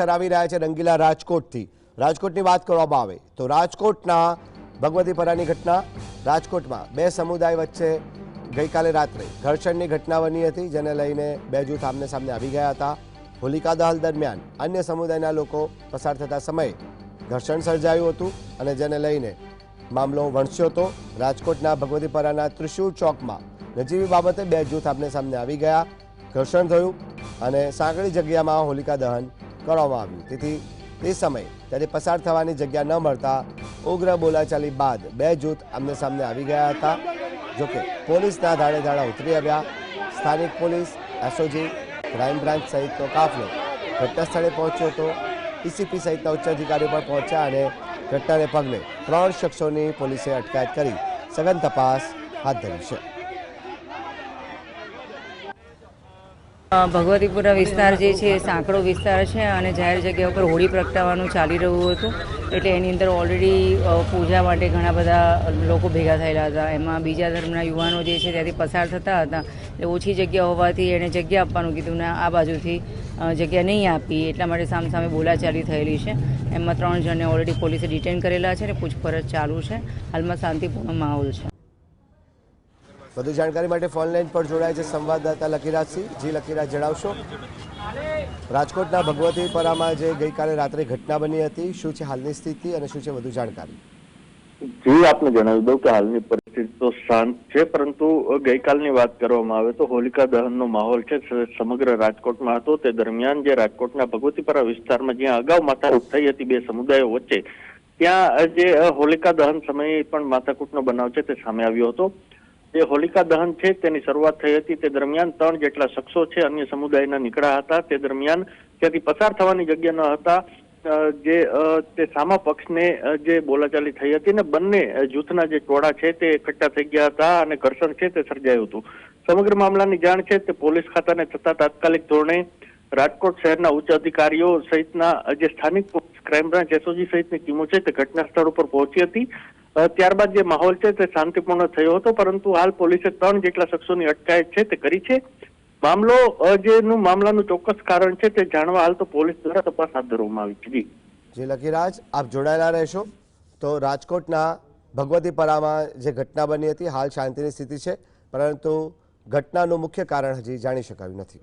આવી રહ્યા છે રંગીલા રાજકોટથી। રાજકોટની વાત કરવામાં આવે તો રાજકોટના ભગવતીપરાની ઘટના। રાજકોટમાં બે સમુદાય વચ્ચે ગઈકાલે રાત્રે ઘર્ષણની ઘટના બની હતી, જેને લઈને બે જૂથ આમને સામને આવી ગયા હતા। હોલિકા દહન દરમિયાન અન્ય સમુદાયના લોકો પસાર થતા સમયે ઘર્ષણ સર્જાયું હતું અને જેને લઈને મામલો વણસ્યો હતો। રાજકોટના ભગવતીપરાના ત્રિશુળ ચોકમાં નજીવી બાબતે બે જૂથ આમને સામને આવી ગયા, ઘર્ષણ થયું અને સાંકડી જગ્યામાં હોલિકા દહન કરવામાં આવ્યું। તેથી તે સમયે ત્યારે પસાર થવાની જગ્યા ન મળતા ઉગ્ર બોલાચાલી બાદ બે જૂથ આમને સામને આવી ગયા હતા। જોકે પોલીસના ધાડે ધાડા ઉતરી આવ્યા। સ્થાનિક પોલીસ, એસઓજી, ક્રાઇમ બ્રાન્ચ સહિતનો કાફલો ઘટના સ્થળે પહોંચ્યો હતો। ડીસીપી સહિતના ઉચ્ચ અધિકારીઓ પણ પહોંચ્યા અને ઘટનાને પગલે 3 શખ્સોની પોલીસે અટકાયત કરી સઘન તપાસ હાથ ધરી છે। ભગવતીપુરા વિસ્તાર જે છે એ સાંકડો વિસ્તાર છે અને જાહેર જગ્યા ઉપર હોળી પ્રગટાવવાનું ચાલી રહ્યું હતું, એટલે એની અંદર ઓલરેડી પૂજા માટે ઘણા બધા લોકો ભેગા થયેલા હતા। એમાં બીજા ધર્મના યુવાનો જે છે ત્યાંથી પસાર થતા હતા, એટલે ઓછી જગ્યા હોવાથી એણે જગ્યા આપવાનું કીધું ને આ બાજુથી જગ્યા નહીં આપી, એટલા માટે સામસામે બોલાચાલી થયેલી છે। એમાં 3 જણને ઓલરેડી પોલીસે ડિટેન કરેલા છે અને પૂછપરછ ચાલુ છે। હાલમાં શાંતિપૂર્ણ માહોલ છે। વધુ જાણકારી માટે ફોનલાઈન પર જોડાય છે સંવાદદાતા લકીરાજસિંહ। જી લકીરાજ, જણાવશો રાજકોટના ભગવતીપરામાં જે ગઈકાલે રાત્રે ઘટના બની હતી, શું છે હાલની સ્થિતિ અને શું છે વધુ જાણકારી? જી, આપને જણાવી દઉં કે હાલની પરિસ્થિતિ તો શાંત છે, પરંતુ ગઈકાલની વાત કરવામાં આવે તો હોલિકા દહનનો માહોલ છે સમગ્ર રાજકોટમાં હતો। તે દરમિયાન જે રાજકોટના ભગવતીપરા વિસ્તારમાં જ્યાં અગાઉ માથાકૂટ થઈ હતી બે સમુદાયો વચ્ચે, ત્યાં જે હોલિકા દહન સમયે પણ માથાકૂટનો બનાવ છે તે સામે આવ્યો હતો। જે હોલિકા દહન છે તેની શરૂઆત થઈ હતી, તે દરમિયાન 3 જેટલા શખ્સો છે અન્ય સમુદાયના નીકળ્યા હતા। તે દરમિયાન ત્યાંથી પસાર થવાની જગ્યા ન હતા, તે સામા પક્ષને જે બોલાચાલી થઈ હતી ને બંને જૂથના જે ટોળા છે તે એકઠા થઈ ગયા હતા અને ઘર્ષણ છે તે સર્જાયું હતું। સમગ્ર મામલાની જાણ છે તે પોલીસ ખાતાને થતા તાત્કાલિક ધોરણે રાજકોટ શહેરના ઉચ્ચ અધિકારીઓ સહિતના જે સ્થાનિક ક્રાઇમ બ્રાન્ચ, એસઓજી સહિતની ટીમો છે તે ઘટના સ્થળ ઉપર પહોંચી હતી। ત્યારબાદ જે માહોલ છે તે શાંતિપૂર્ણ થયો હતો, પરંતુ હાલ પોલીસે 3 જેટલા શખ્સોની અટકાયત છે તે કરી છે। મામલાનું ચોક્કસ કારણ છે તે જાણવા હાલ તો પોલીસ દ્વારા તપાસ હાથ ધરવામાં આવી છે। જી લકીરાજ, આપ જોડાયેલા રહેશો। તો રાજકોટના ભગવતીપરામાં જે ઘટના બની હતી, હાલ શાંતિની સ્થિતિ છે, પરંતુ ઘટનાનું મુખ્ય કારણ હજી જાણી શકાયું નથી।